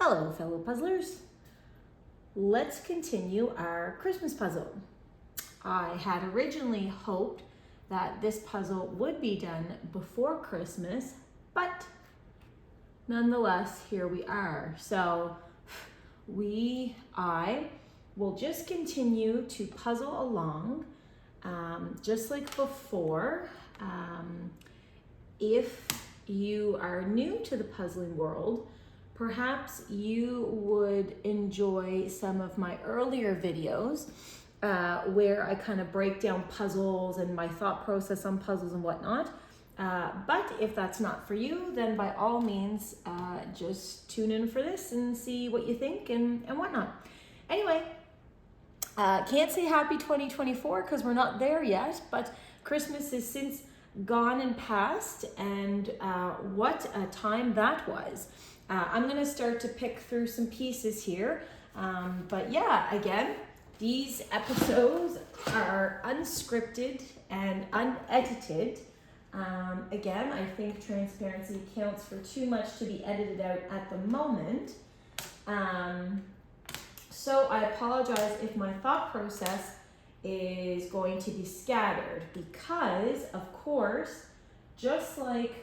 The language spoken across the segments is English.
Hello, fellow puzzlers. Let's continue our Christmas puzzle. I had originally hoped that this puzzle would be done before Christmas, but nonetheless, here we are. So I will just continue to puzzle along, just like before. If you are new to the puzzling world, perhaps you would enjoy some of my earlier videos where I kind of break down puzzles and my thought process on puzzles and whatnot. But if that's not for you, then by all means, just tune in for this and see what you think and whatnot. Anyway, can't say happy 2024 because we're not there yet, but Christmas is since gone and passed, and what a time that was. I'm going to start to pick through some pieces here, but yeah, again, these episodes are unscripted and unedited. Again, I think transparency counts for too much to be edited out at the moment. So I apologize if my thought process is going to be scattered because, of course, just like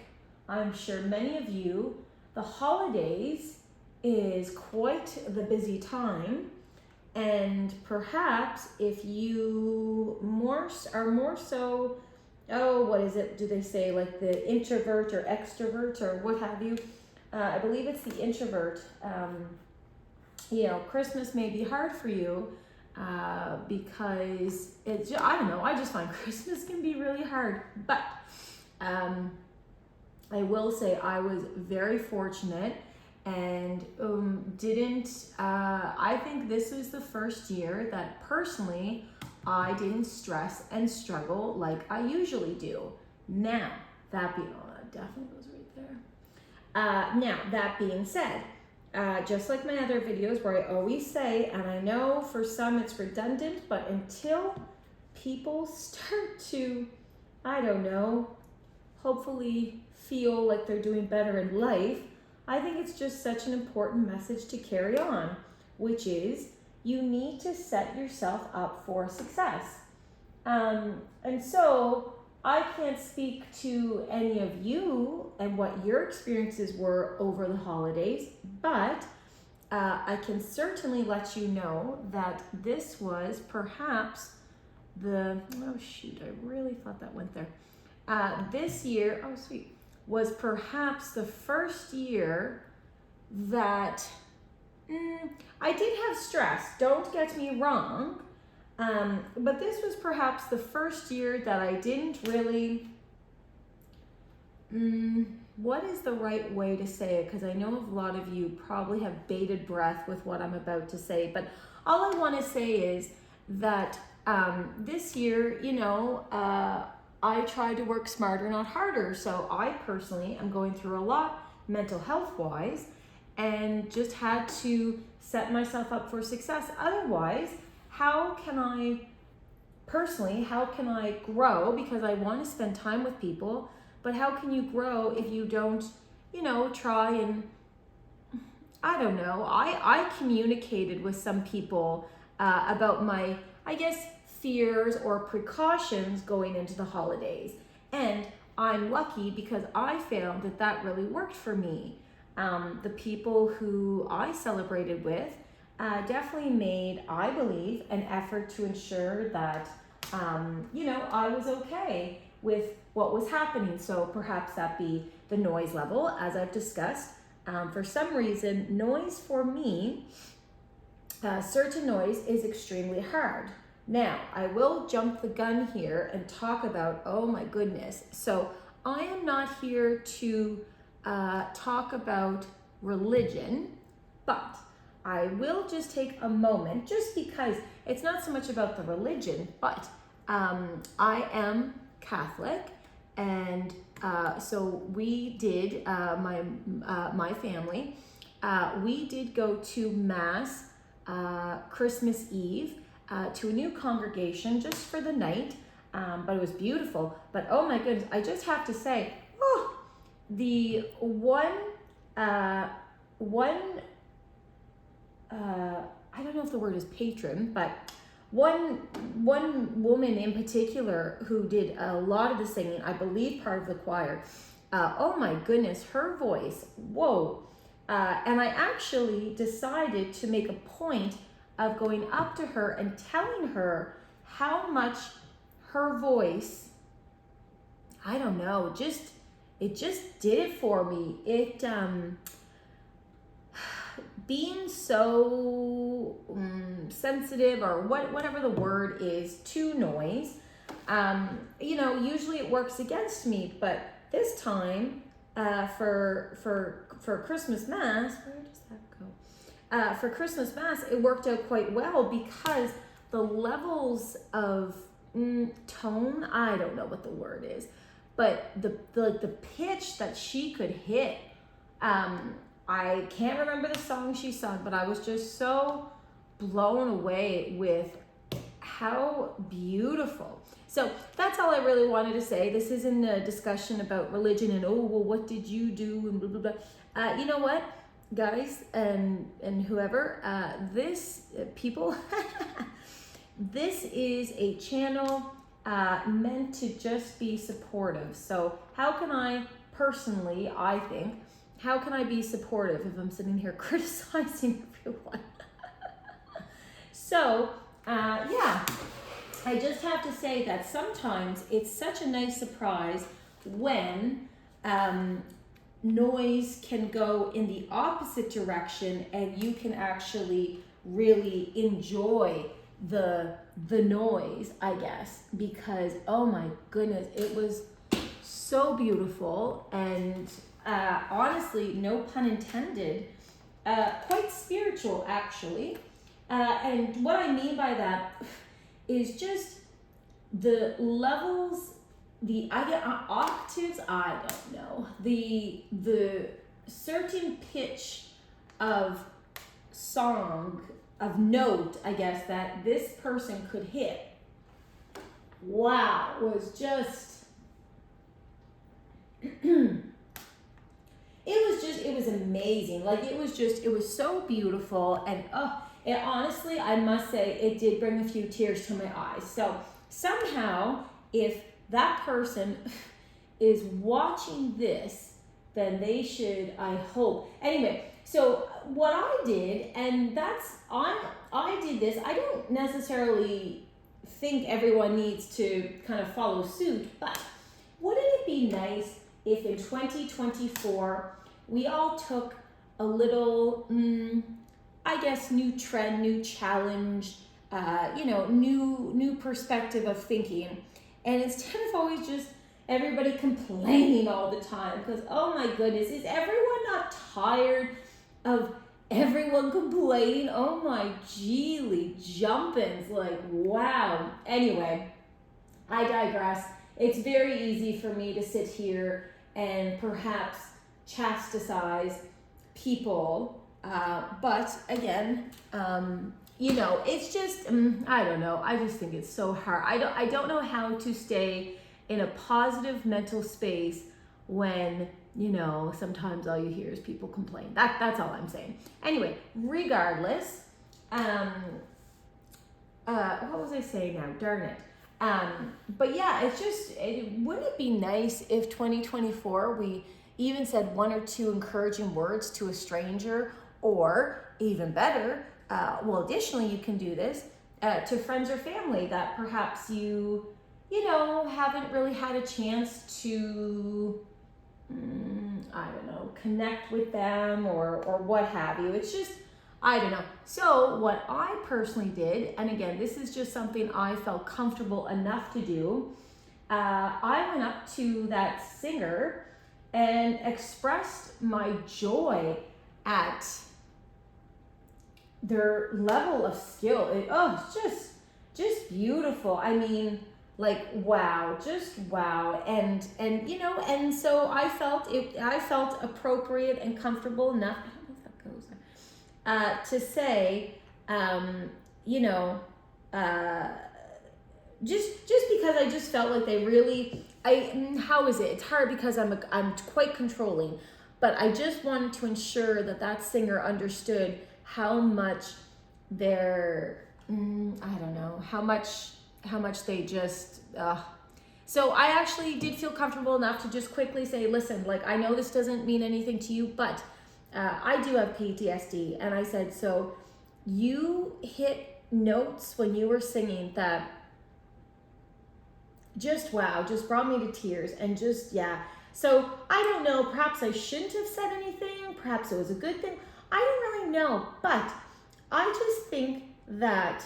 I'm sure many of you, the holidays is quite the busy time, and perhaps if you are more so, what is it, do they say, like the introvert or extrovert or what have you, I believe it's the introvert, Christmas may be hard for you because it's, I don't know, I just find Christmas can be really hard, but I will say I was very fortunate and I think this was the first year that personally I didn't stress and struggle like I usually do. Now, that definitely goes right there. Now, that being said, just like my other videos where I always say, and I know for some it's redundant, but until people start to, I don't know, hopefully feel like they're doing better in life, I think it's just such an important message to carry on, which is you need to set yourself up for success. And so I can't speak to any of you and what your experiences were over the holidays, but I can certainly let you know that this was perhaps I really thought that went there. This year, was perhaps the first year that I did have stress, don't get me wrong, but this was perhaps the first year that I didn't really, what is the right way to say it? Because I know a lot of you probably have bated breath with what I'm about to say, but all I want to say is that this year, I tried to work smarter, not harder. So I personally am going through a lot mental health wise and just had to set myself up for success. Otherwise, how can I grow? Because I want to spend time with people, but how can you grow if you don't, try and, I don't know. I communicated with some people about my, fears or precautions going into the holidays. And I'm lucky because I found that really worked for me. The people who I celebrated with definitely made, I believe, an effort to ensure that, I was okay with what was happening. So perhaps that be the noise level, as I've discussed. For some reason, noise for me, certain noise is extremely hard. Now, I will jump the gun here and talk about, oh my goodness. So I am not here to talk about religion, but I will just take a moment, just because it's not so much about the religion, but I am Catholic, and so we did, my family, we did go to Mass Christmas Eve, to a new congregation just for the night, but it was beautiful. But oh my goodness, I just have to say, the one I don't know if the word is patron, but one woman in particular who did a lot of the singing, I believe part of the choir. Oh my goodness, her voice, whoa. And I actually decided to make a point of going up to her and telling her how much her voice, I don't know, it just did it for me. It, being so sensitive, or whatever the word is, to noise, you know, usually it works against me, but this time, for Christmas Mass, where does that go? For Christmas Mass, it worked out quite well because the levels of tone, I don't know what the word is, but the pitch that she could hit, I can't remember the song she sung, but I was just so blown away with how beautiful. So that's all I really wanted to say. This isn't a discussion about religion and, oh, well, what did you do, and blah, blah, blah. You know what, guys, and whoever, people, this is a channel meant to just be supportive. So how can I personally, I think, how can I be supportive if I'm sitting here criticizing everyone? So, yeah, I just have to say that sometimes it's such a nice surprise when noise can go in the opposite direction and you can actually really enjoy the noise, I guess, because, oh my goodness, it was so beautiful and honestly, no pun intended, quite spiritual actually. And what I mean by that is just the levels, the octaves, I don't know, the certain pitch of song, of note, I guess, that this person could hit. Wow, was just it was amazing. Like, it was so beautiful, and it honestly, I must say, it did bring a few tears to my eyes. So somehow, if that person is watching this, then they should, I hope. Anyway, so what I did, and I did this, I don't necessarily think everyone needs to kind of follow suit, but wouldn't it be nice if in 2024, we all took a little, I guess, new trend, new challenge, new perspective of thinking. And instead of always just everybody complaining all the time, because, oh my goodness, is everyone not tired of everyone complaining? Oh my geely jumpins, like, wow. Anyway, I digress. It's very easy for me to sit here and perhaps chastise people, but again, it's just, I don't know, I just think it's so hard. I don't know how to stay in a positive mental space when, sometimes all you hear is people complain. That's all I'm saying. Anyway, regardless, what was I saying now? Darn it. But yeah, wouldn't it be nice if 2024 we even said one or two encouraging words to a stranger, or even better, additionally, you can do this to friends or family that perhaps you haven't really had a chance to, connect with them or what have you. It's just, I don't know. So what I personally did, and again, this is just something I felt comfortable enough to do, I went up to that singer and expressed my joy at their level of skill. It's just beautiful. I mean, like, wow, just wow. And so I felt appropriate and comfortable enough, I don't know if that goes there, to say, just because I just felt like they really, how is it? It's hard because I'm quite controlling, but I just wanted to ensure that singer understood how much they're, I don't know, how much they just, so I actually did feel comfortable enough to just quickly say, listen, like, I know this doesn't mean anything to you, but I do have PTSD. And I said, so you hit notes when you were singing that just, wow, just brought me to tears. And just, yeah. So I don't know, perhaps I shouldn't have said anything. Perhaps it was a good thing. I don't really know. But I just think that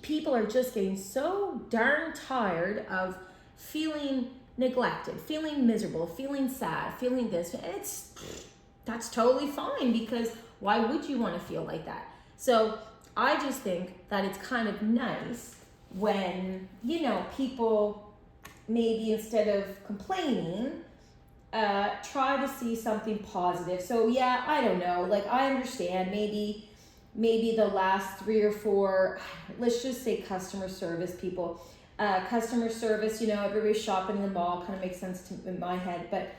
people are just getting so darn tired of feeling neglected, feeling miserable, feeling sad, feeling this. And that's totally fine, because why would you want to feel like that? So I just think that it's kind of nice when, you know, people maybe instead of complaining, try to see something positive. So yeah, I don't know, like, I understand maybe the last 3 or 4, let's just say customer service people, customer service, you know, everybody's shopping in the mall, kind of makes sense to, in my head, but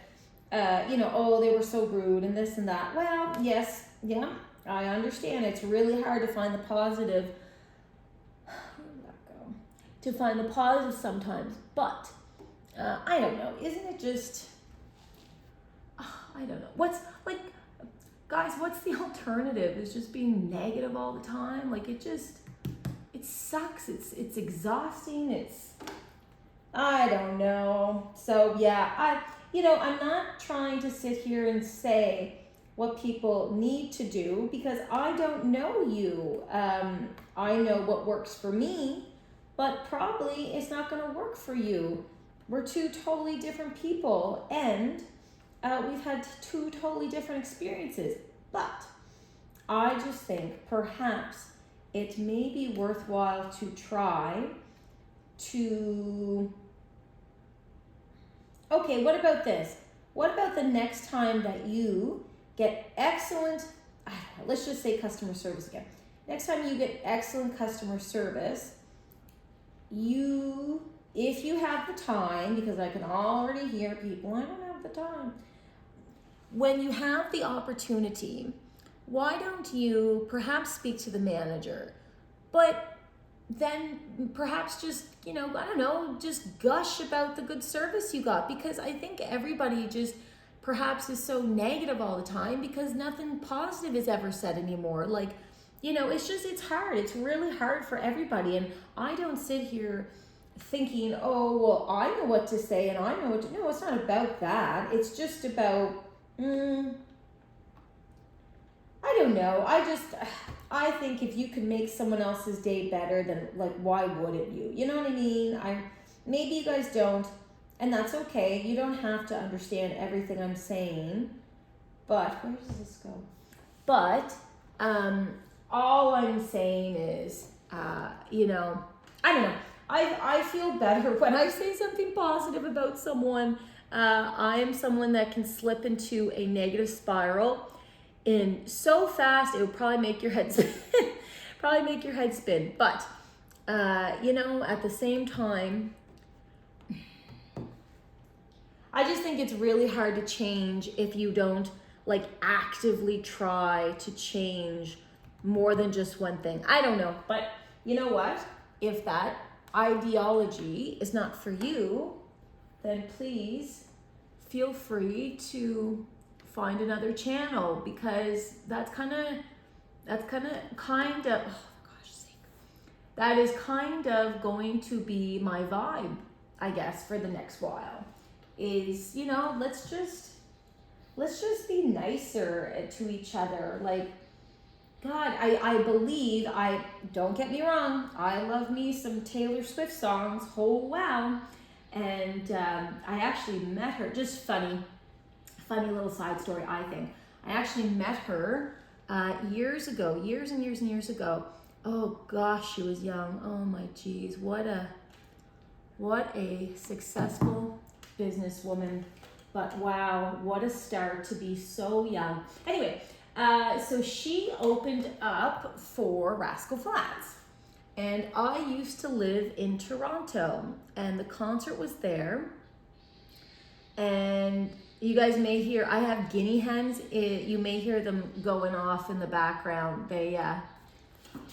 you know, oh, they were so rude and this and that. Well, yes, yeah, I understand. It's really hard to find the positive. Where did that go? To find the positive sometimes, but I don't know. Isn't it just? I don't know. What's like, guys? What's the alternative? Is just being negative all the time? Like, it sucks. It's exhausting. I don't know. So yeah, I'm not trying to sit here and say what people need to do, because I don't know you. I know what works for me, but probably it's not going to work for you. We're 2 totally different people, and we've had 2 totally different experiences. But I just think perhaps it may be worthwhile to try to... Okay, what about this? What about the next time that you get excellent, let's just say customer service again. Next time you get excellent customer service, if you have the time, because I can already hear people, I don't have the time. When you have the opportunity, why don't you perhaps speak to the manager, but then perhaps just, I don't know, just gush about the good service you got, because I think everybody just perhaps is so negative all the time because nothing positive is ever said anymore. Like, it's hard. It's really hard for everybody. And I don't sit here thinking, oh, well, I know what to say and I know what to... No, it's not about that. It's just about, I don't know. I think if you can make someone else's day better, then, like, why wouldn't you? You know what I mean? Maybe you guys don't, and that's okay. You don't have to understand everything I'm saying, but where does this go? But all I'm saying is, I don't know. I feel better when I say something positive about someone. I am someone that can slip into a negative spiral in so fast it would probably make your head spin. But at the same time, I just think it's really hard to change if you don't, like, actively try to change more than just one thing. I don't know, but you know what? If that ideology is not for you, then please feel free to find another channel, because that's kind of oh gosh sake, that is kind of going to be my vibe, I guess, for the next while. Is, let's just be nicer to each other. Like, God, I believe, don't get me wrong, I love me some Taylor Swift songs, oh wow. And I actually met her, just funny little side story, I think. I actually met her years and years ago. Oh gosh, she was young. Oh my geez, what a successful businesswoman. But wow, what a start to be so young. Anyway, so she opened up for Rascal Flatts. And I used to live in Toronto, and the concert was there. And You guys may hear, I have guinea hens. You may hear them going off in the background. They,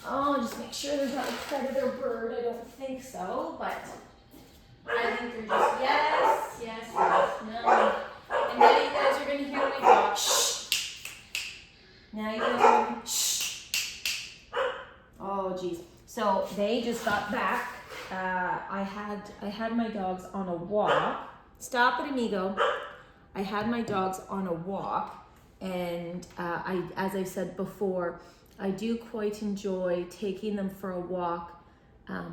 oh, just make sure there's not a predator bird. I don't think so, but I think they're just, yes, no. And now you guys are going to hear my dog, shh. Now you guys are going to, shh. Oh, geez. So they just got back. I had my dogs on a walk. Stop it, amigo. I had my dogs on a walk, and as I said before, I do quite enjoy taking them for a walk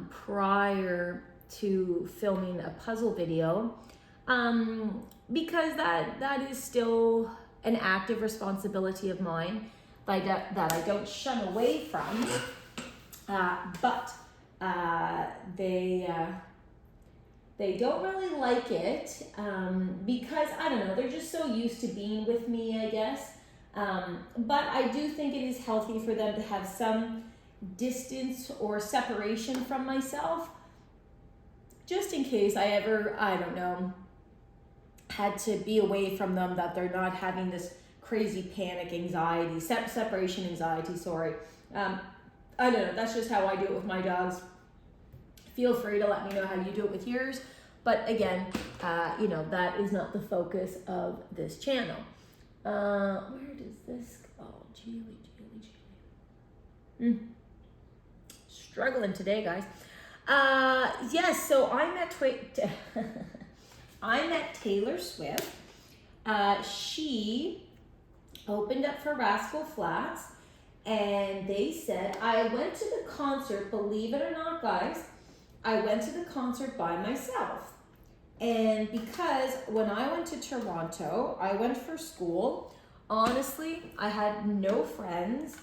prior to filming a puzzle video, because that is still an active responsibility of mine that I don't shun away from, but they don't really like it because, I don't know, they're just so used to being with me, I guess. But I do think it is healthy for them to have some distance or separation from myself, just in case I ever, I don't know, had to be away from them, that they're not having this crazy panic anxiety, separation anxiety, sorry. I don't know, that's just how I do it with my dogs. Feel free to let me know how you do it with yours. But again, you know, that is not the focus of this channel. Where does this go? Julie. Struggling today, guys. Yes, so I met Taylor Swift. She opened up for Rascal Flatts, and they said, I went to the concert, believe it or not, guys, I went to the concert by myself. And because when I went to Toronto, I went for school. Honestly, I had no friends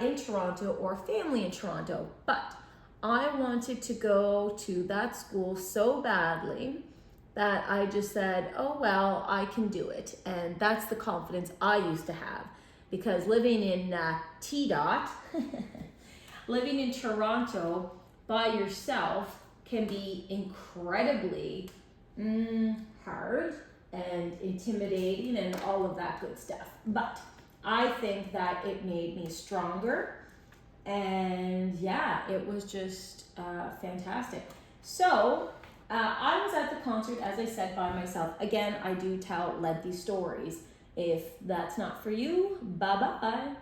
in Toronto or family in Toronto, but I wanted to go to that school so badly that I just said, oh, well, I can do it. And that's the confidence I used to have, because living in T-Dot, living in Toronto by yourself can be incredibly hard and intimidating and all of that good stuff. But I think that it made me stronger, and yeah, it was just fantastic. So I was at the concert, as I said, by myself. Again, I do tell lengthy stories. If that's not for you, bye-bye.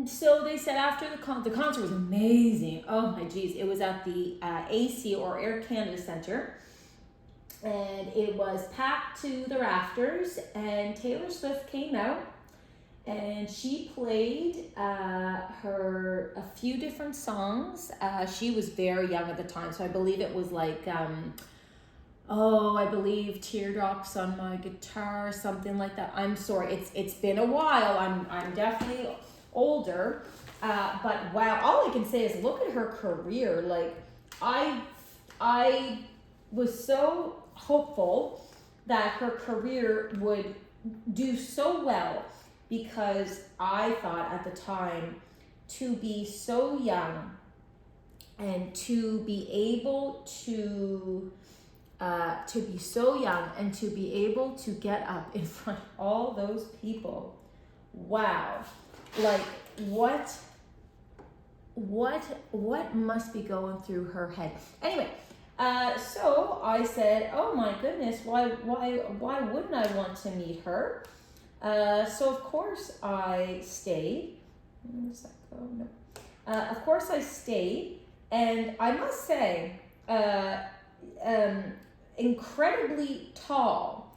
So they said after the concert was amazing. Oh my geez, it was at the AC or Air Canada Centre, and it was packed to the rafters, and Taylor Swift came out, and she played a few different songs. She was very young at the time, so I believe it was like, I believe Teardrops on My Guitar, something like that. I'm sorry, it's been a while. I'm definitely older, but wow, all I can say is look at her career. Like, I was so hopeful that her career would do so well, because I thought at the time, to be so young and to be able to be so young and to be able to get up in front of all those people. Wow. Like, what must be going through her head? Anyway, so I said, oh my goodness, why wouldn't I want to meet her? So of course I stayed. Of course I stayed, and I must say, incredibly tall.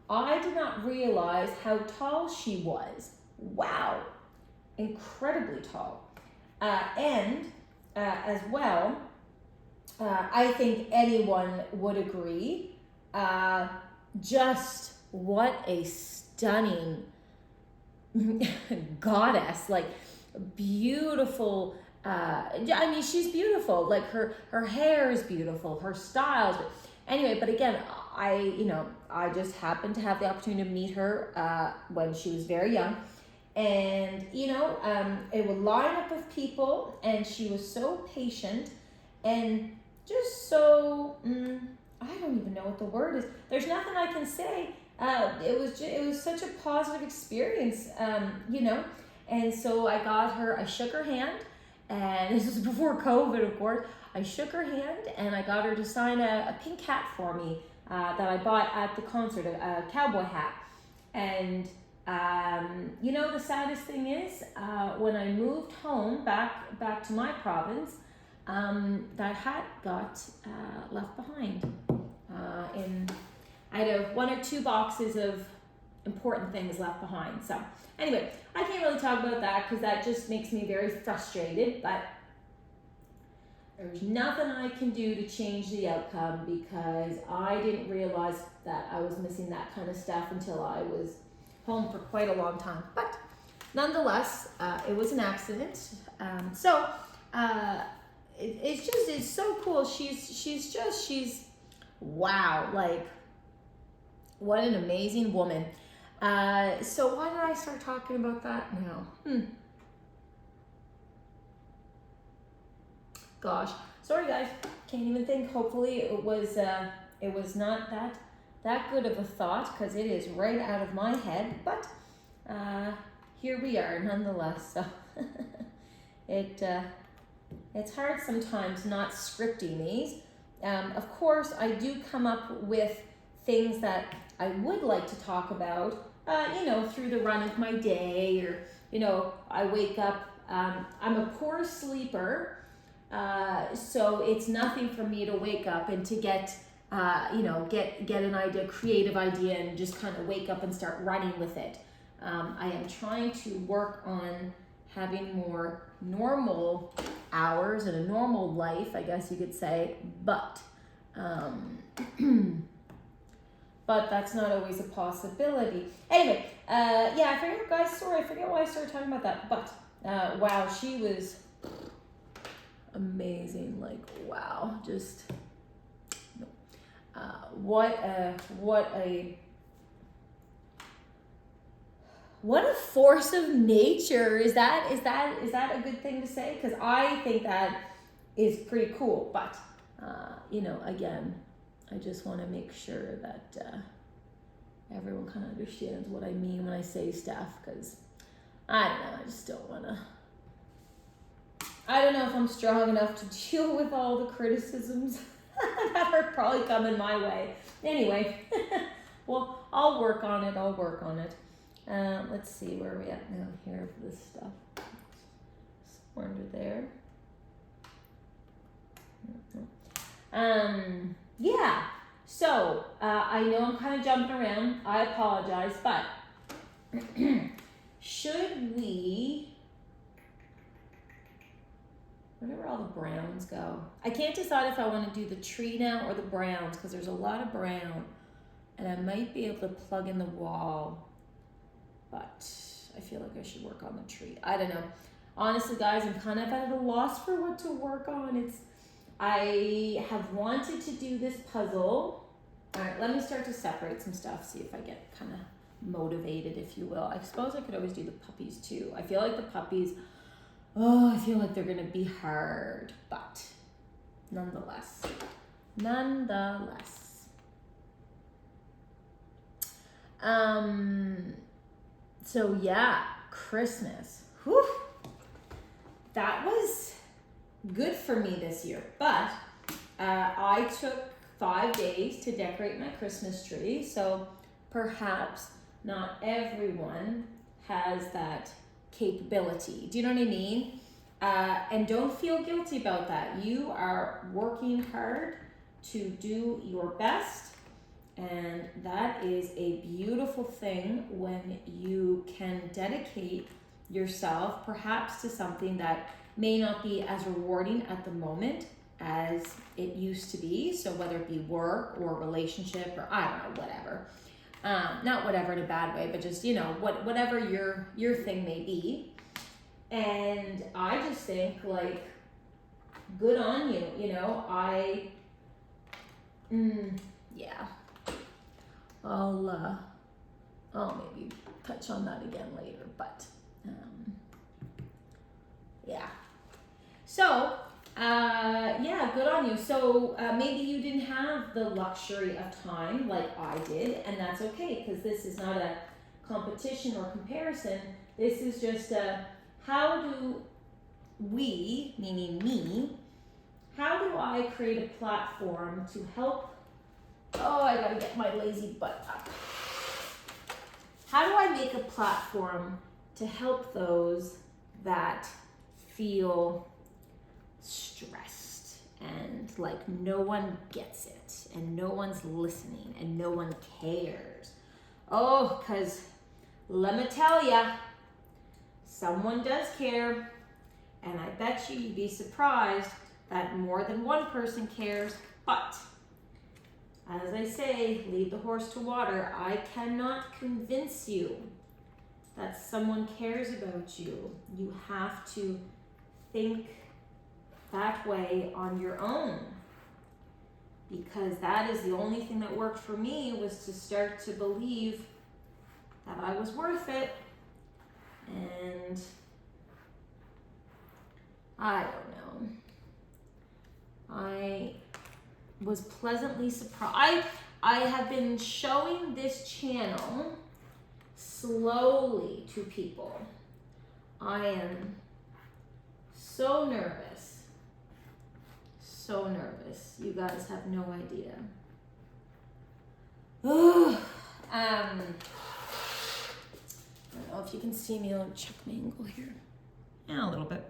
I did not realize how tall she was. Wow, incredibly tall. And as well, I think anyone would agree, just what a stunning goddess, like beautiful. I mean, she's beautiful. Like her hair is beautiful, her styles. Anyway, but again, I just happened to have the opportunity to meet her when she was very young, and it would line up with people, and she was so patient and just so I don't even know what the word is. There's nothing I can say. It was such a positive experience, you know. And so I shook her hand, and this was before COVID, of course. I shook her hand and I got her to sign a pink hat for me that I bought at the concert, a cowboy hat. And you know, the saddest thing is when I moved home back to my province, that hat got left behind. I had 1 or 2 boxes of important things left behind. So anyway, I can't really talk about that because that just makes me very frustrated, but there's nothing I can do to change the outcome because I didn't realize that I was missing that kind of stuff until I was home for quite a long time. But nonetheless, it was an accident. It's so cool. She's wow, like what an amazing woman. So why did I start talking about that now? Gosh, sorry guys, can't even think. Hopefully it was not that good of a thought because it is right out of my head, but here we are nonetheless. So it's hard sometimes not scripting these. Of course, I do come up with things that I would like to talk about, you know, through the run of my day, or, you know, I wake up, I'm a poor sleeper, so it's nothing for me to wake up and to get, you know, get an idea, creative idea, and just kind of wake up and start running with it. I am trying to work on having more normal hours and a normal life, I guess you could say, but but that's not always a possibility. Anyway, yeah, I forget, guys, sorry, I forget why I started talking about that, but wow, she was amazing, like, wow, just, what a force of nature. Is that a good thing to say? Because I think that is pretty cool, but you know, again, I just want to make sure that everyone kind of understands what I mean when I say stuff, because I don't know, I just don't want to, I don't know if I'm strong enough to deal with all the criticisms that are probably coming my way. Anyway, well, I'll work on it. Let's see, where are we at now here for this stuff? Somewhere under there. Yeah, so I know I'm kind of jumping around. I apologize, but should we, where do all the browns go? I can't decide if I want to do the tree now or the browns because there's a lot of brown and I might be able to plug in the wall, but I feel like I should work on the tree. I don't know. Honestly, guys, I'm kind of at a loss for what to work on. I have wanted to do this puzzle. All right, let me start to separate some stuff, see if I get kind of motivated, if you will. I suppose I could always do the puppies too. I feel like the puppies, I feel like they're gonna be hard, but nonetheless. So yeah, Christmas. Whew. That was good for me this year, but I took 5 days to decorate my Christmas tree, so perhaps not everyone has that capability. Do you know what I mean? And don't feel guilty about that. You are working hard to do your best, and that is a beautiful thing when you can dedicate yourself perhaps to something that may not be as rewarding at the moment as it used to be. So whether it be work or relationship or I don't know, whatever. Not whatever in a bad way, but just, you know, whatever your thing may be. And I just think, like, good on you, you know. Yeah. I'll maybe touch on that again later, but yeah. So Yeah, good on you. So maybe you didn't have the luxury of time like I did, and that's okay, because this is not a competition or comparison. This is just how do we, meaning me, how do I create a platform to help? Oh, I gotta get my lazy butt up. How do I make a platform to help those that feel stressed and like no one gets it and no one's listening and no one cares? Oh, because let me tell ya, someone does care, and I bet you'd be surprised that more than one person cares. But as I say, lead the horse to water. I cannot convince you that someone cares about you. You have to think that way on your own, because that is the only thing that worked for me, was to start to believe that I was worth it. And I don't know. I was pleasantly surprised. I have been showing this channel slowly to people. I am so nervous. So nervous. You guys have no idea. I don't know if you can see me. I'll check my angle here. Yeah, a little bit.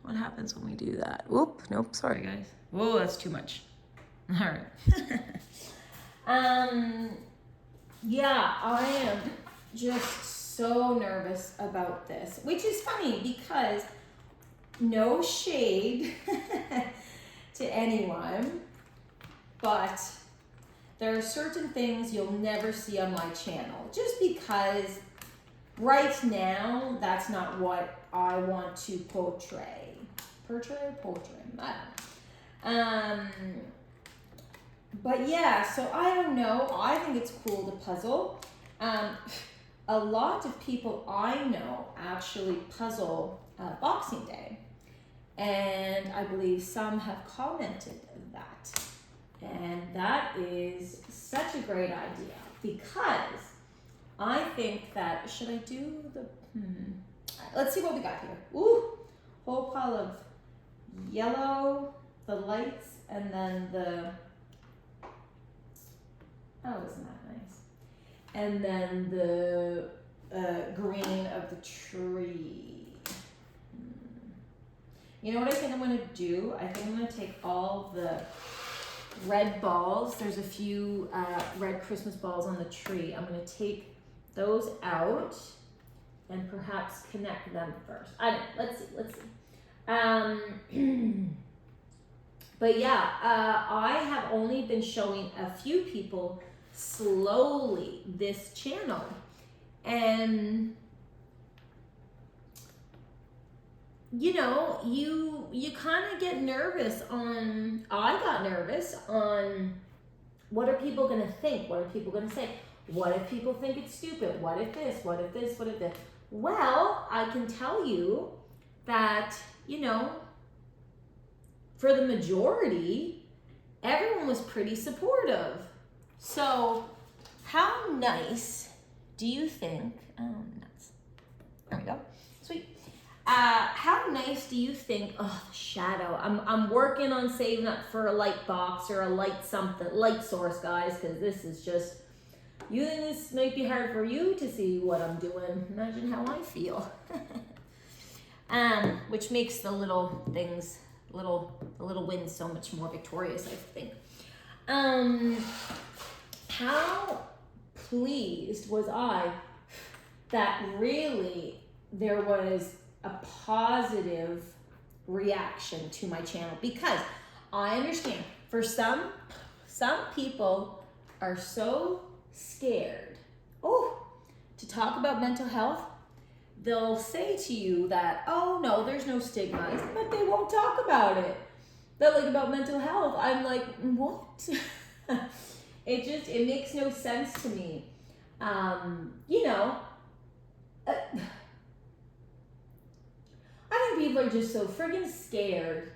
What happens when we do that? Whoop, nope, sorry guys. Whoa, that's too much. All right. Yeah, I am just so nervous about this, which is funny because no shade to anyone, but there are certain things you'll never see on my channel, just because right now that's not what I want to portray. Portray? I don't know. But yeah, so I don't know. I think it's cool to puzzle. A lot of people I know actually puzzle Boxing Day. And I believe some have commented that. And that is such a great idea, because I think that, should I do the, All right, let's see what we got here. Ooh, whole pile of yellow, the lights, and then the, oh, isn't that nice? And then the green of the tree. You know what I think I'm gonna do? I think I'm gonna take all the red balls. There's a few red Christmas balls on the tree. I'm gonna take those out and perhaps connect them first. I don't know, let's see. But yeah, I have only been showing a few people slowly this channel, and you know, you kind of get nervous on, I got nervous on, what are people gonna think? What are people gonna say? What if people think it's stupid? What if this? What if this? What if this? Well, I can tell you that, you know, for the majority, everyone was pretty supportive. So how nice do you think, oh, nuts. There we go, sweet. How nice do you think, oh, the shadow. I'm working on saving up for a light box or a light something, light source, guys, because this is just, you think this might be hard for you to see what I'm doing. Imagine how I feel. Which makes the little things, the little wins so much more victorious, I think. How pleased was I that really there was a positive reaction to my channel, because I understand for some people are so scared, to talk about mental health. They'll say to you that, oh no, there's no stigma, but they won't talk about it. But like about mental health, I'm like, what? It makes no sense to me. You know, I think people are just so friggin' scared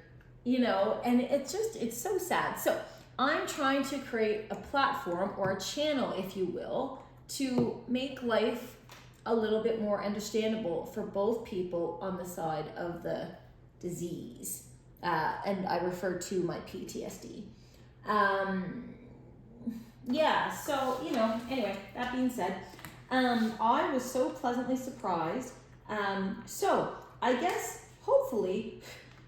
and it's so sad. So I'm trying to create a platform or a channel, if you will, to make life a little bit more understandable for both people on the side of the disease. And I refer to my PTSD. So, anyway, that being said, I was so pleasantly surprised. So I guess hopefully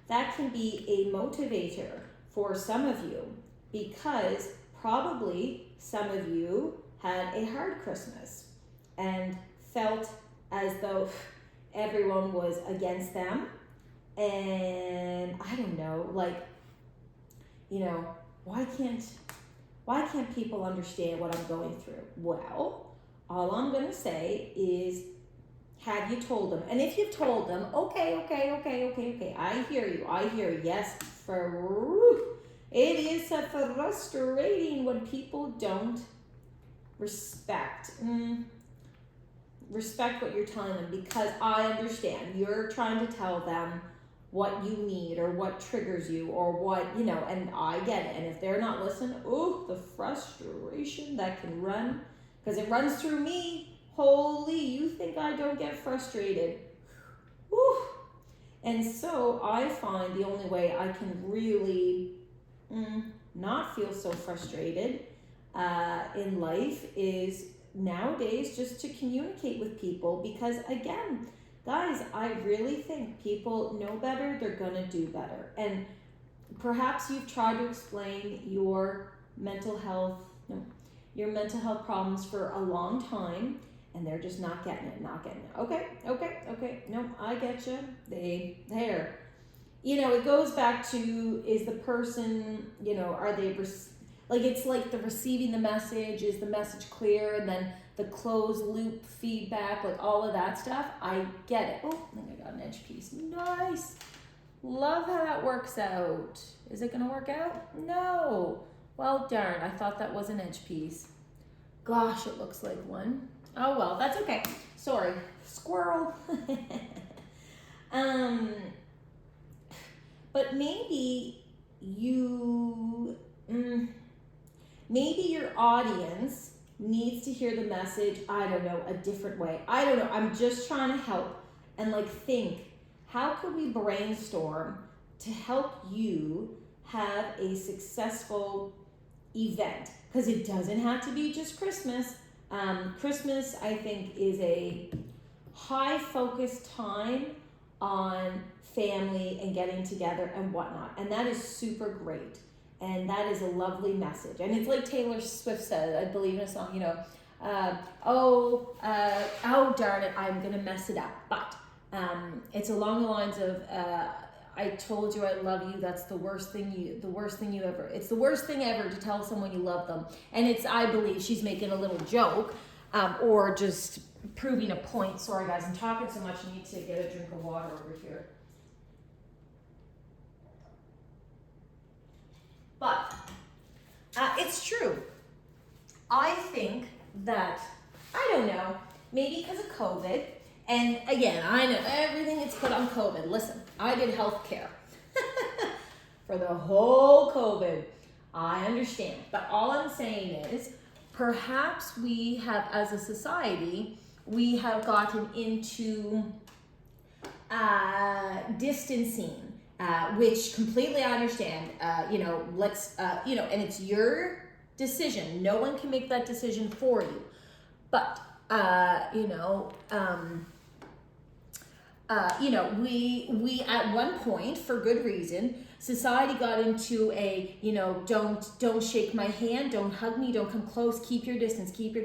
that can be a motivator for some of you, because probably some of you had a hard Christmas and felt as though everyone was against them. And I don't know, why can't people understand what I'm going through? Well, all I'm going to say is, have you told them? And if you've told them, okay, I hear you. Yes, it is frustrating when people don't respect what you're telling them, because I understand you're trying to tell them what you need or what triggers you or what, and I get it. And if they're not listening, the frustration that can run, because it runs through me. Holy, you think I don't get frustrated? Whew. And so I find the only way I can really not feel so frustrated in life is nowadays just to communicate with people, because again, guys, I really think people know better, they're gonna do better. And perhaps you've tried to explain your mental health problems for a long time, and they're just not getting it. Okay. No, I get you. It goes back to, is the person, are they, it's like the receiving the message, is the message clear? And then the closed loop feedback, all of that stuff. I get it. Oh, I think I got an edge piece. Nice. Love how that works out. Is it going to work out? No. Well, darn. I thought that was an edge piece. Gosh, it looks like one. Oh, well, that's okay. Sorry. Squirrel. But maybe maybe your audience needs to hear the message, I don't know, a different way. I don't know. I'm just trying to help and think, how could we brainstorm to help you have a successful event? Because it doesn't have to be just Christmas. Christmas, I think, is a high focus time on family and getting together and whatnot. And that is super great. And that is a lovely message. And it's like Taylor Swift said, I believe in a song, darn it, I'm going to mess it up. But it's along the lines of, I told you I love you. That's it's the worst thing ever to tell someone you love them. And I believe she's making a little joke, or just proving a point. Sorry guys, I'm talking so much, I need to get a drink of water over here. But it's true. I think that, I don't know, maybe because of COVID, and again, I know everything gets put on COVID. Listen, I did healthcare for the whole COVID. I understand. But all I'm saying is, perhaps we have, as a society, we have gotten into distancing. Which completely I understand, and it's your decision. No one can make that decision for you. But, we at one point, for good reason, society got into a, don't shake my hand, don't hug me, don't come close, keep your distance. And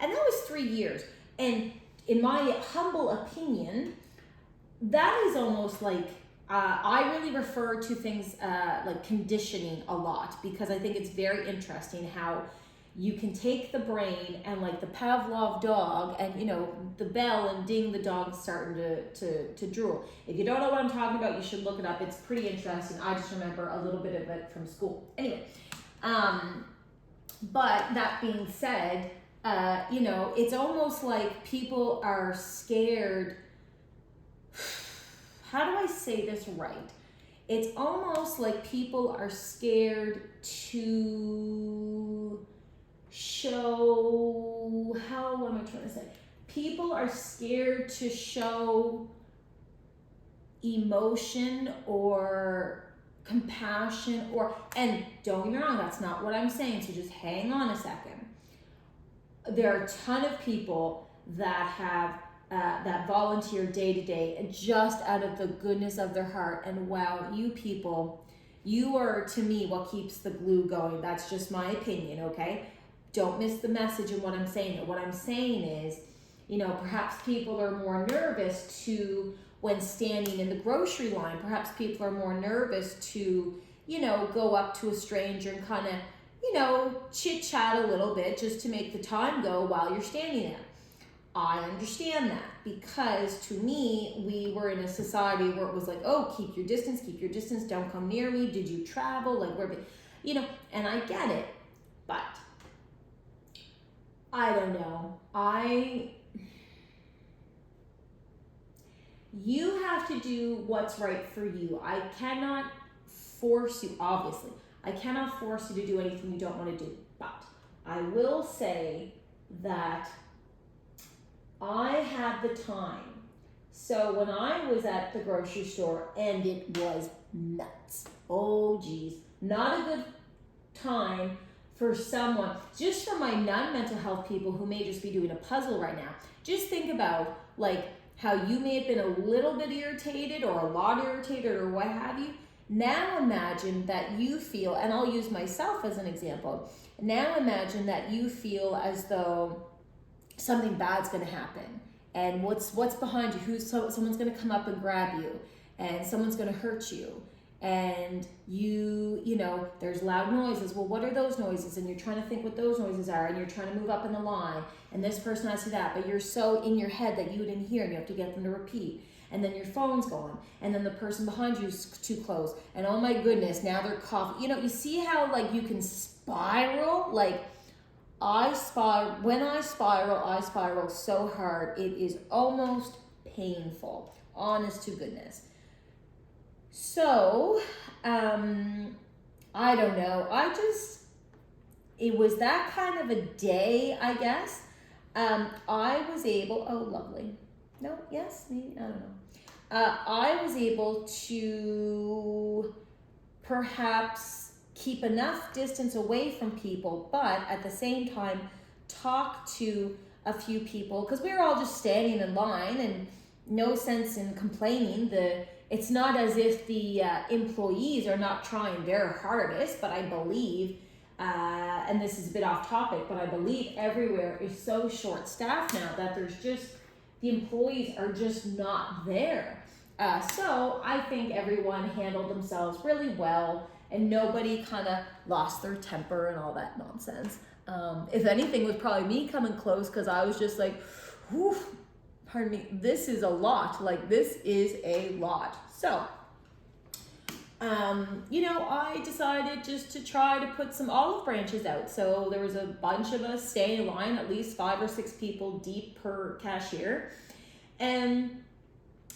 that was 3 years. And in my humble opinion, that is almost like, I really refer to things like conditioning a lot, because I think it's very interesting how you can take the brain and the Pavlov dog and, the bell and ding, the dog's starting to drool. If you don't know what I'm talking about, you should look it up. It's pretty interesting. I just remember a little bit of it from school. Anyway, but that being said, it's almost like people are scared. How do I say this right? It's almost like people are scared to show, how am I trying to say? People are scared to show emotion or compassion, or, and don't get me wrong, that's not what I'm saying, so just hang on a second. There are a ton of people that have that volunteer day to day just out of the goodness of their heart, and wow, you people, you are to me what keeps the glue going. That's just my opinion, okay? Don't miss the message in what I'm saying. What I'm saying is, you know, perhaps people are more nervous to, when standing in the grocery line, perhaps people are more nervous to, you know, go up to a stranger and kind of, you know, chit chat a little bit just to make the time go while you're standing there. I understand that, because to me, we were in a society where it was like, oh, keep your distance, don't come near me, did you travel, like, where, you know, and I get it, but I don't know. You have to do what's right for you. I cannot force you, obviously. I cannot force you to do anything you don't want to do. But I will say that I had the time. So when I was at the grocery store, and it was nuts. Oh geez, not a good time for someone, just for my non-mental health people who may just be doing a puzzle right now. Just think about like how you may have been a little bit irritated or a lot irritated or what have you. Now imagine that you feel, and I'll use myself as an example. Now imagine that you feel as though something bad's going to happen, and what's behind you, someone's going to come up and grab you, and someone's going to hurt you, and you know, there's loud noises. Well, what are those noises? And you're trying to think what those noises are, and you're trying to move up in the line, and this person has to do that, but you're so in your head that you didn't hear, and you have to get them to repeat. And then your phone's going, and then the person behind you is too close, and oh my goodness, now they're coughing. You know, you see how like you can spiral? Like, when I spiral so hard, it is almost painful, honest to goodness. So, I don't know. It was that kind of a day, I guess. I was able, oh, lovely. No, yes, maybe, I don't know. I was able to perhaps keep enough distance away from people, but at the same time, talk to a few people, because we were all just standing in line, and no sense in complaining. It's not as if the employees are not trying their hardest, but I believe, and this is a bit off topic, but I believe everywhere is so short-staffed now that the employees are just not there. So I think everyone handled themselves really well, and nobody kind of lost their temper and all that nonsense. If anything, it was probably me coming close, because I was just like, whew, pardon me, this is a lot. Like, this is a lot. So, you know, I decided just to try to put some olive branches out. So there was a bunch of us staying in line, at least 5 or 6 people deep per cashier. And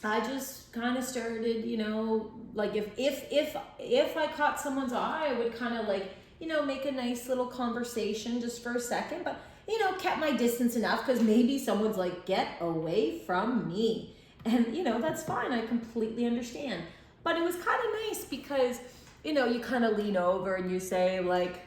I just kind of started, you know, like if I caught someone's eye, I would kind of like, you know, make a nice little conversation just for a second, but, you know, kept my distance enough, because maybe someone's like, get away from me. And, you know, that's fine. I completely understand. But it was kind of nice because, you know, you kind of lean over and you say like,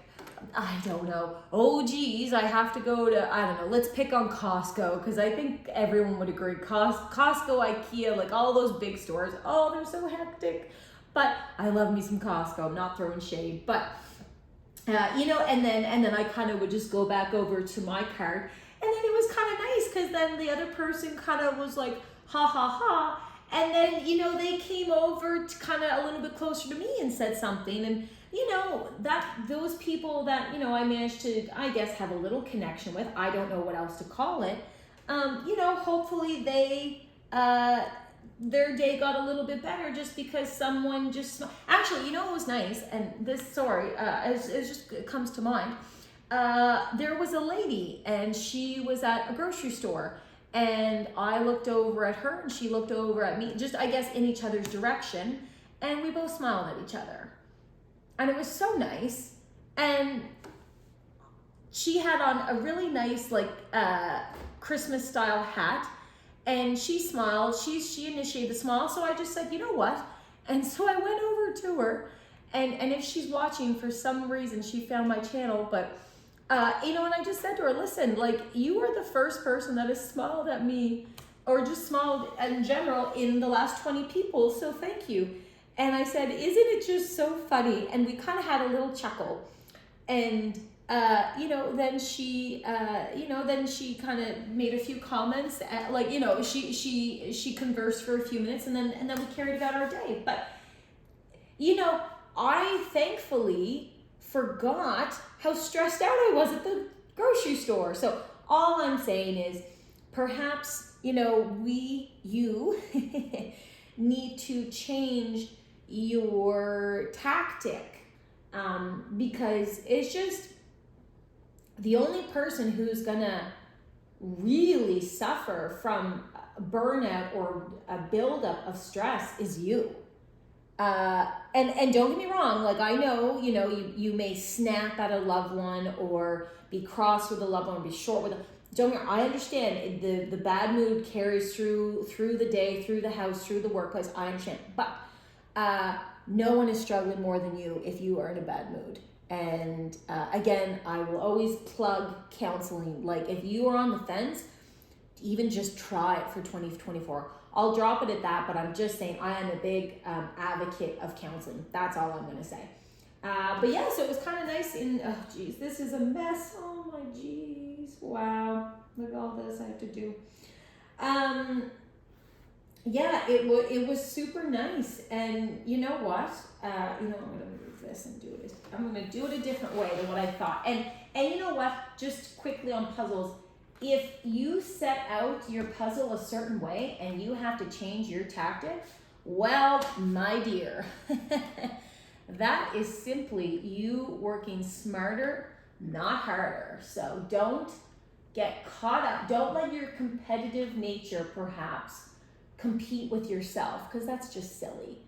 I don't know, oh geez, I have to go to, I don't know, let's pick on Costco, because I think everyone would agree, Costco, IKEA, like all those big stores, oh, they're so hectic. But I love me some Costco. I'm not throwing shade, but you know, and then I kind of would just go back over to my cart, and then it was kind of nice, because then the other person kind of was like, ha ha ha, and then, you know, they came over to kind of a little bit closer to me and said something, and you know, that those people that, you know, I managed to, I guess, have a little connection with, I don't know what else to call it, you know, hopefully they, their day got a little bit better just because someone just, actually, you know what was nice, and this, sorry, it comes to mind, there was a lady, and she was at a grocery store, and I looked over at her, and she looked over at me, just, I guess, in each other's direction. and we both smiled at each other. And it was so nice. And she had on a really nice, like, Christmas style hat, and she smiled. She initiated the smile, so I just said, you know what? And so I went over to her, and if she's watching, for some reason she found my channel, but you know, and I just said to her, listen, like, you are the first person that has smiled at me, or just smiled in general, in the last 20 people, so thank you. And I said, isn't it just so funny? And we kind of had a little chuckle. And you know, then she kind of made a few comments, like, you know, she conversed for a few minutes, and then we carried about our day. But, you know, I thankfully forgot how stressed out I was at the grocery store. So all I'm saying is, perhaps, you know, you need to change your tactic, because it's just, the only person who's gonna really suffer from burnout or a buildup of stress is you. And don't get me wrong, like, I know, you know, you may snap at a loved one, or be cross with a loved one, or be short with don't get me wrong, I understand the bad mood carries through the day, through the house, through the workplace. I understand, but no one is struggling more than you if you are in a bad mood. And again, I will always plug counseling. Like, if you are on the fence, even just try it for 2024. I'll drop it at that, but I'm just saying, I am a big advocate of counseling. That's all I'm gonna say. But yeah, so it was kind of nice. Oh geez, this is a mess. Oh my geez, wow, look at all this I have to do. Yeah, it was super nice. And you know what? You know, I'm gonna move this and do it. I'm gonna do it a different way than what I thought. And you know what? Just quickly on puzzles, if you set out your puzzle a certain way and you have to change your tactic, well, my dear, that is simply you working smarter, not harder. So don't get caught up. Don't let your competitive nature perhaps compete with yourself, because that's just silly.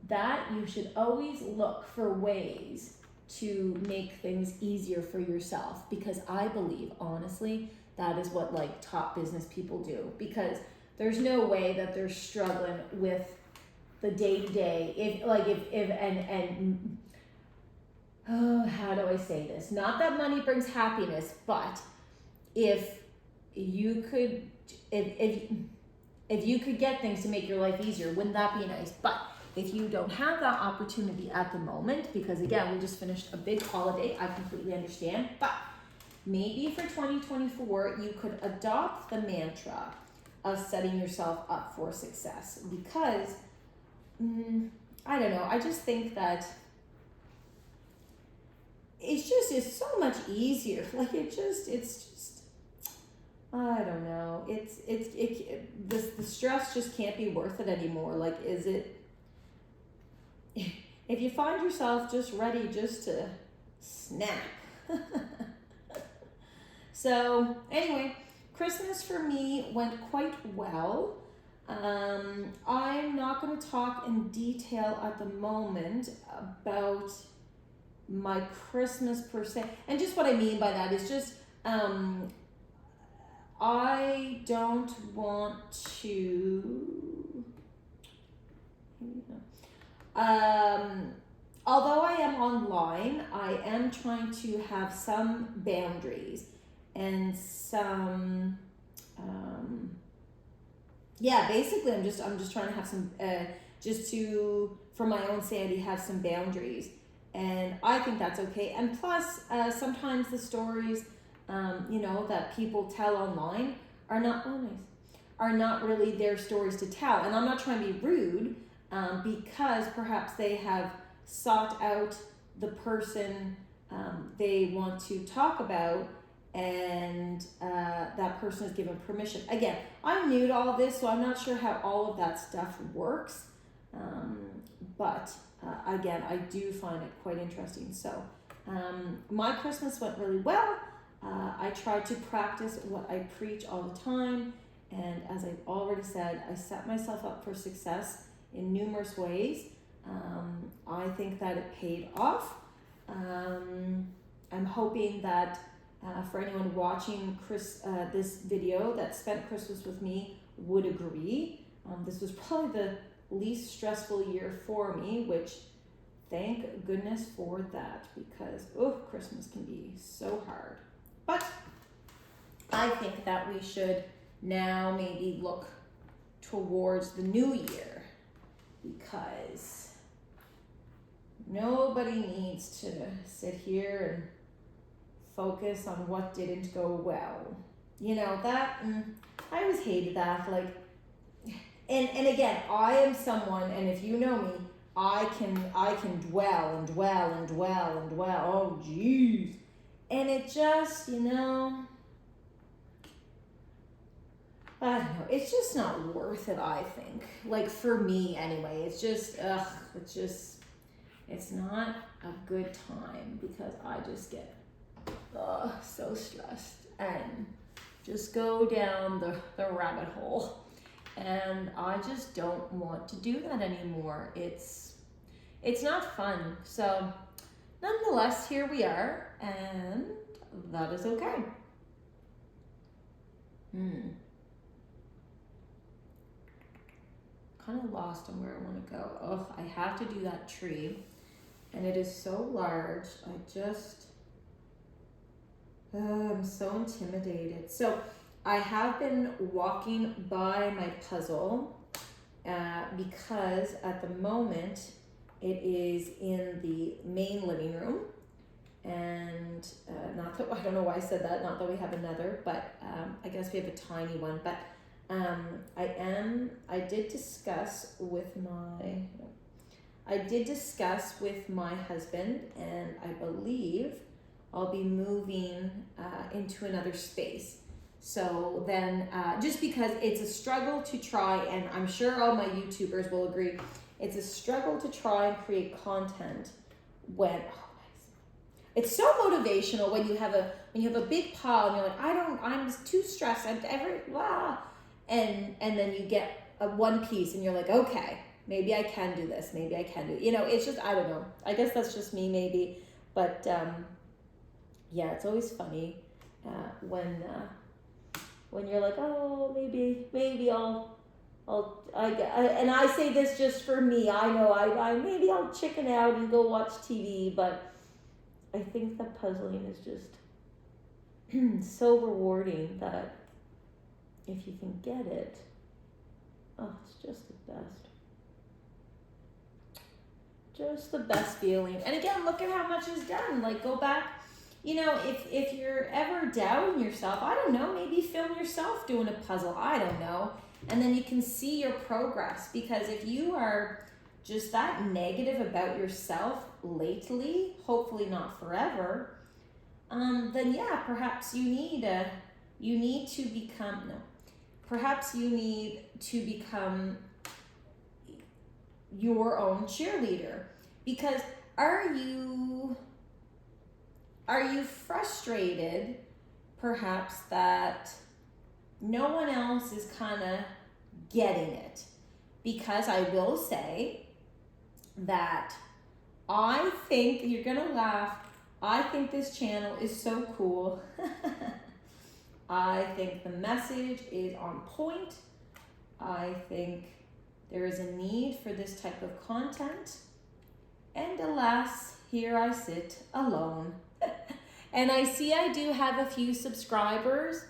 That you should always look for ways to make things easier for yourself, because I believe, honestly, that is what, like, top business people do, because there's no way that they're struggling with the day-to-day. How do I say this? Not that money brings happiness, but if you could get things to make your life easier, wouldn't that be nice? But if you don't have that opportunity at the moment, because again, we just finished a big holiday, I completely understand, but maybe for 2024, you could adopt the mantra of setting yourself up for success, because, I don't know, I just think that it's so much easier. Like, it's just, I don't know. The stress just can't be worth it anymore. Like, is it, if you find yourself just ready just to snap. So anyway, Christmas for me went quite well. I'm not going to talk in detail at the moment about my Christmas per se. And just what I mean by that is just, I don't want to, although I am online, I am trying to have some boundaries and some, basically I'm just trying to have some, for my own sanity, have some boundaries. And I think that's okay. And plus, sometimes the stories, that people tell online are not really their stories to tell. And I'm not trying to be rude, because perhaps they have sought out the person they want to talk about, and that person is given permission. Again, I'm new to all this, so I'm not sure how all of that stuff works. But again, I do find it quite interesting. So my Christmas went really well. I tried to practice what I preach all the time. And as I've already said, I set myself up for success in numerous ways. I think that it paid off. I'm hoping that for anyone watching this video that spent Christmas with me would agree. This was probably the least stressful year for me, which thank goodness for that, because Christmas can be so hard. But I think that we should now maybe look towards the new year, because nobody needs to sit here and focus on what didn't go well. You know, that, I always hated that, like, and again, I am someone, and if you know me, I can dwell and dwell and dwell and dwell, oh geez, and it just, you know, I don't know, it's just not worth it, I think, like for me anyway, it's just, it's not a good time, because I just get so stressed and just go down the rabbit hole, and I just don't want to do that anymore. It's not fun. So nonetheless, here we are, and that is okay. Kind of lost on where I want to go. I have to do that tree, and it is so large. I'm so intimidated. So I have been walking by my puzzle because at the moment it is in the main living room, and not that, I don't know why I said that, not that we have another, but I guess we have a tiny one, but I did discuss with my husband, and I believe I'll be moving into another space. So then, just because it's a struggle to try, and I'm sure all my YouTubers will agree, it's a struggle to try and create content when, it's so motivational when you have a big pile and you're like, I'm too stressed, and then you get one piece and you're like, okay, maybe I can do this, maybe I can do it. You know, it's just, I don't know. I guess that's just me maybe, but yeah, it's always funny when you're like, oh, maybe and I say this just for me. I know I maybe I'll chicken out and go watch TV, but I think that puzzling is just so rewarding that if you can get it, it's just the best. Just the best feeling. And again, look at how much is done. Like, go back. You know, if you're ever doubting yourself, I don't know, maybe film yourself doing a puzzle, I don't know. And then you can see your progress, because if you are just that negative about yourself lately, hopefully not forever, then yeah, perhaps you need to become your own cheerleader. Because are you frustrated, perhaps, that no one else is kind of getting it? Because I will say that I think, you're going to laugh, I think this channel is so cool. I think the message is on point. I think there is a need for this type of content. And alas, here I sit alone. And I see I do have a few subscribers.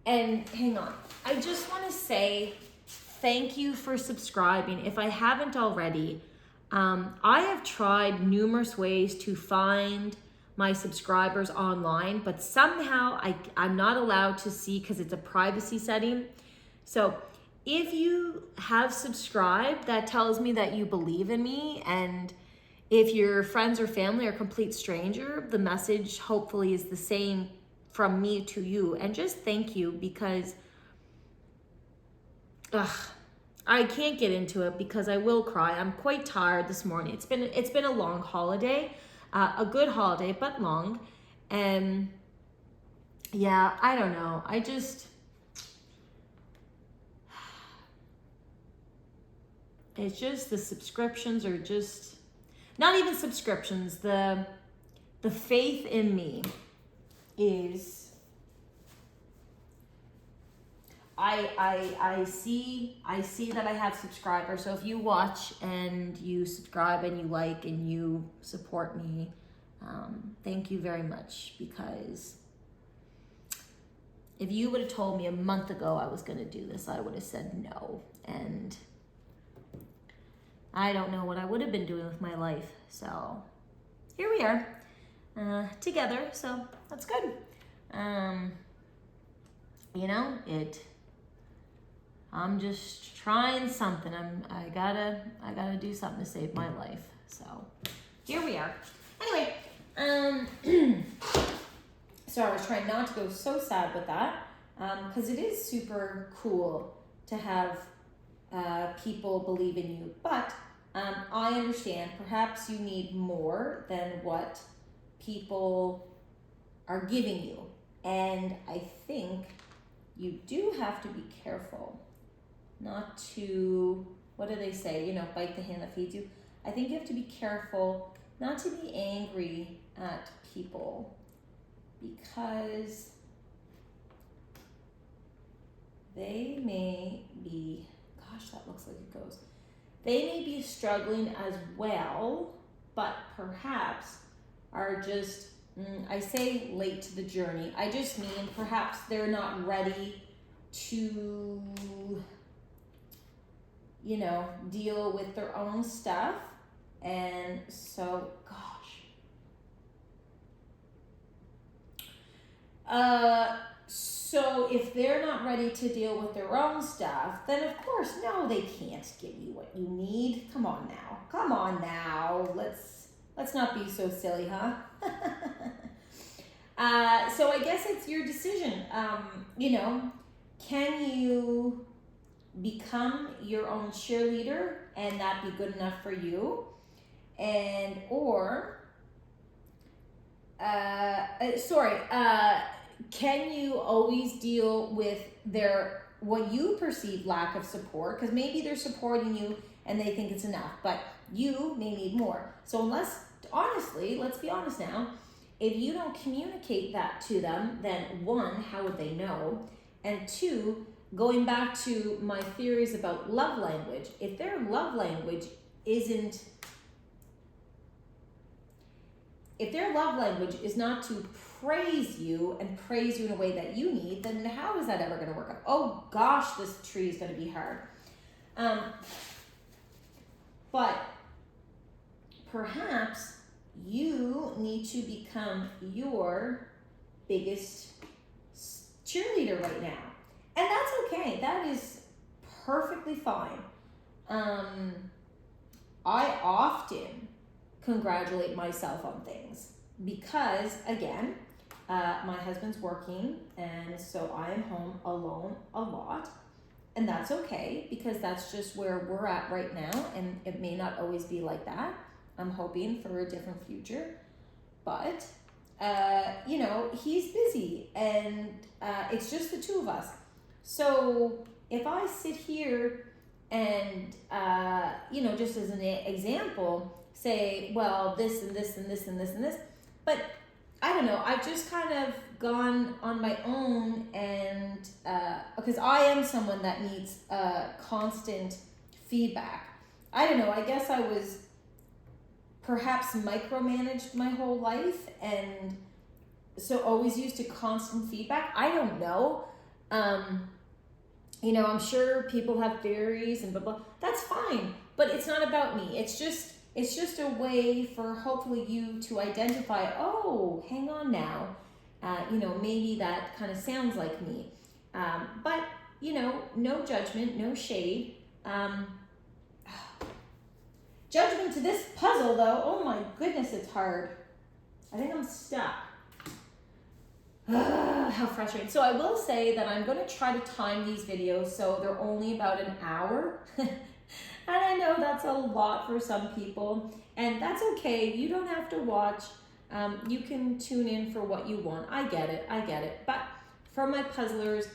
And hang on, I just want to say thank you for subscribing. If I haven't already, I have tried numerous ways to find my subscribers online, but somehow I'm not allowed to see because it's a privacy setting. So if you have subscribed, that tells me that you believe in me. And if your friends or family are a complete stranger, the message hopefully is the same from me to you. And just thank you, because I can't get into it because I will cry. I'm quite tired this morning. It's been a long holiday, a good holiday, but long. And yeah, I don't know. it's just the subscriptions are just, not even subscriptions, the faith in me is, I see that I have subscribers. So if you watch and you subscribe and you like and you support me, thank you very much, because if you would have told me a month ago I was going to do this, I would have said no. And I don't know what I would have been doing with my life. So here we are together. So that's good. You know, I'm just trying something. I gotta do something to save my life. So here we are. Anyway, so I was trying not to go so sad with that, because it is super cool to have people believe in you. But I understand perhaps you need more than what people are giving you. And I think you do have to be careful not to, what do they say? You know, bite the hand that feeds you. I think you have to be careful not to be angry at people, because they may be, gosh, that looks like it goes. They may be struggling as well, but perhaps are just, I say late to the journey. I just mean perhaps they're not ready to, you know, deal with their own stuff. And so, gosh. So if they're not ready to deal with their own stuff, then of course, no, they can't give you what you need. Come on now. Let's not be so silly, huh? So I guess it's your decision. You know, can you become your own cheerleader and that be good enough for you? And, or, can you always deal with what you perceive lack of support? Because maybe they're supporting you and they think it's enough, but you may need more. So honestly, let's be honest now, if you don't communicate that to them, then one, how would they know? And two, going back to my theories about love language, if their love language is not to praise you and praise you in a way that you need, then how is that ever going to work out? Oh gosh, this tree is going to be hard. But perhaps you need to become your biggest cheerleader right now. And that's okay. That is perfectly fine. I often congratulate myself on things because, again, my husband's working, and so I am home alone a lot. And that's okay, because that's just where we're at right now, and it may not always be like that. I'm hoping for a different future. But, you know, he's busy, and it's just the two of us. So if I sit here and, you know, just as an example, say, well, this and this and this and this and this, but I don't know, I've just kind of gone on my own, and because I am someone that needs constant feedback. I don't know, I guess I was perhaps micromanaged my whole life, and so always used to constant feedback. I don't know. You know, I'm sure people have theories and blah, blah. That's fine, but it's not about me. It's just a way for hopefully you to identify, oh, hang on now. You know, maybe that kind of sounds like me. But, you know, no judgment, no shade. Judgment to this puzzle, though. Oh my goodness, it's hard. I think I'm stuck. How frustrating. So I will say that I'm going to try to time these videos so they're only about an hour. And I know that's a lot for some people, and that's okay. You don't have to watch. You can tune in for what you want. I get it. But for my puzzlers,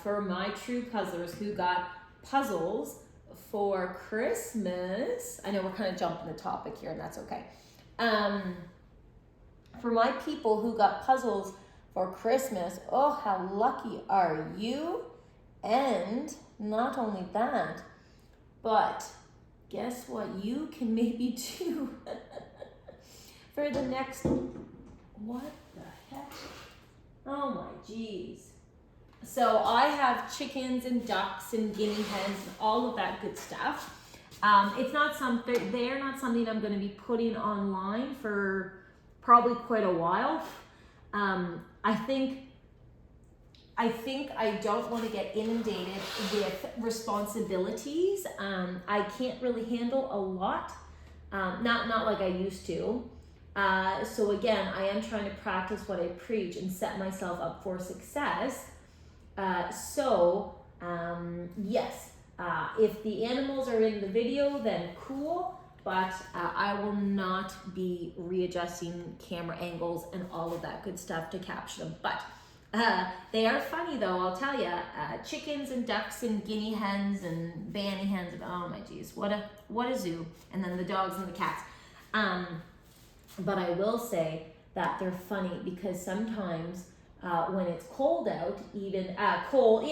for my true puzzlers who got puzzles for Christmas, I know we're kind of jumping the topic here, and that's okay. For my people who got puzzles for Christmas, oh, how lucky are you? And not only that, but guess what you can maybe do for the next, what the heck? Oh my geez. So I have chickens and ducks and guinea hens and all of that good stuff. It's not something, they're not something I'm going to be putting online for probably quite a while. I think I don't want to get inundated with responsibilities. I can't really handle a lot, not like I used to. So again, I am trying to practice what I preach and set myself up for success. Yes, if the animals are in the video, then cool, but I will not be readjusting camera angles and all of that good stuff to capture them. But they are funny though, I'll tell you. Chickens and ducks and guinea hens and banny hens, and oh my geez, what a zoo. And then the dogs and the cats. But I will say that they're funny because sometimes when it's cold out, even cold,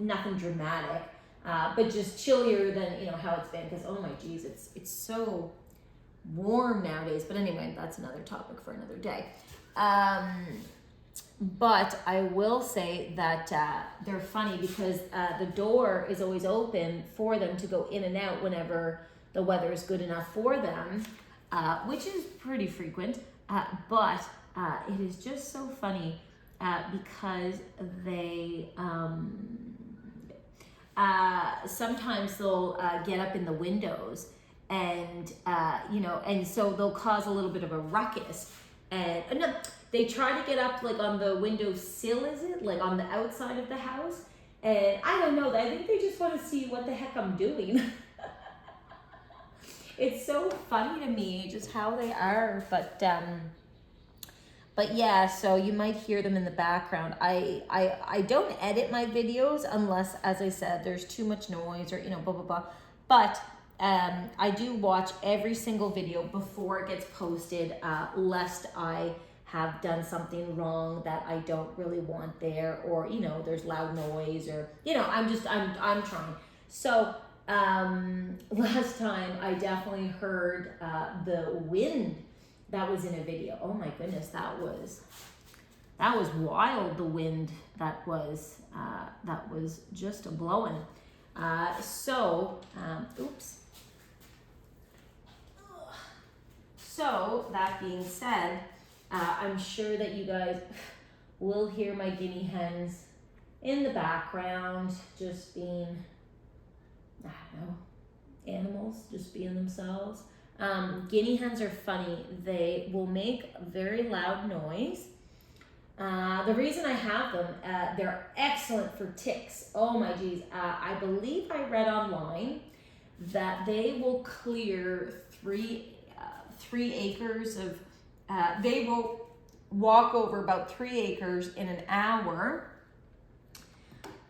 nothing dramatic, but just chillier than how it's been. Because oh my geez, it's so warm nowadays. But anyway, that's another topic for another day. But I will say that they're funny because the door is always open for them to go in and out whenever the weather is good enough for them, which is pretty frequent. But it is just so funny because they sometimes they'll get up in the windows and and so they'll cause a little bit of a ruckus. And no, they try to get up like on the window sill, is it? Like on the outside of the house. And I don't know, I think they just want to see what the heck I'm doing. It's so funny to me just how they are, but yeah, so you might hear them in the background. I don't edit my videos unless, as I said, there's too much noise or blah blah blah. But I do watch every single video before it gets posted, lest I have done something wrong that I don't really want there, or there's loud noise, or I'm trying. So last time I definitely heard the wind that was in a video. Oh my goodness, that was wild. The wind that was just a blowing. Oops. So that being said, I'm sure that you guys will hear my guinea hens in the background just being, I don't know, animals, just being themselves. Guinea hens are funny. They will make very loud noise. The reason I have them, they're excellent for ticks. Oh my geez. I believe I read online that they will clear 3 acres of, they will walk over about 3 acres in an hour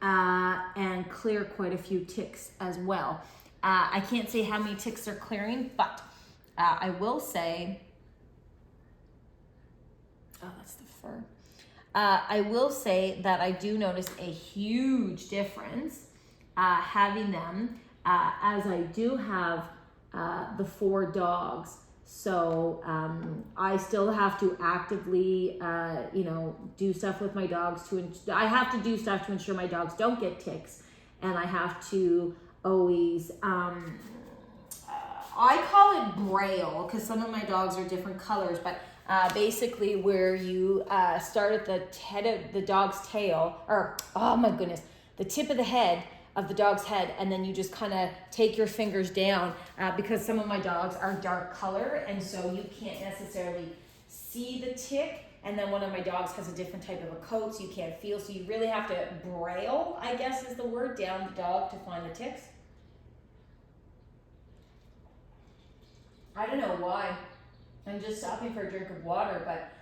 and clear quite a few ticks as well. I can't say how many ticks they're clearing, but I will say, oh, that's the fur. I will say that I do notice a huge difference having them, as I do have the 4 dogs. So I still have to actively, do stuff with my dogs I have to do stuff to ensure my dogs don't get ticks, and I have to always, I call it braille because some of my dogs are different colors, but basically where you start at the head of the dog's tail, or oh my goodness, the tip of the head of the dog's head, and then you just kind of take your fingers down because some of my dogs are dark color, and so you can't necessarily see the tick, and then one of my dogs has a different type of a coat, so you can't feel, so you really have to braille, I guess is the word, down the dog to find the ticks. I don't know why. I'm just stopping for a drink of water, but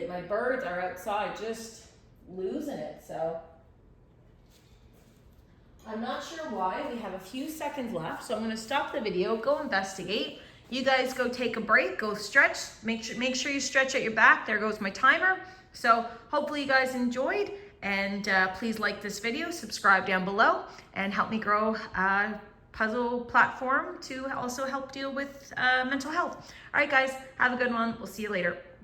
my birds are outside just losing it, so. I'm not sure why. We have a few seconds left, so I'm going to stop the video, go investigate. You guys go take a break, go stretch. Make sure you stretch at your back. There goes my timer. So hopefully you guys enjoyed, and please like this video, subscribe down below, and help me grow a puzzle platform to also help deal with mental health. All right, guys, have a good one. We'll see you later.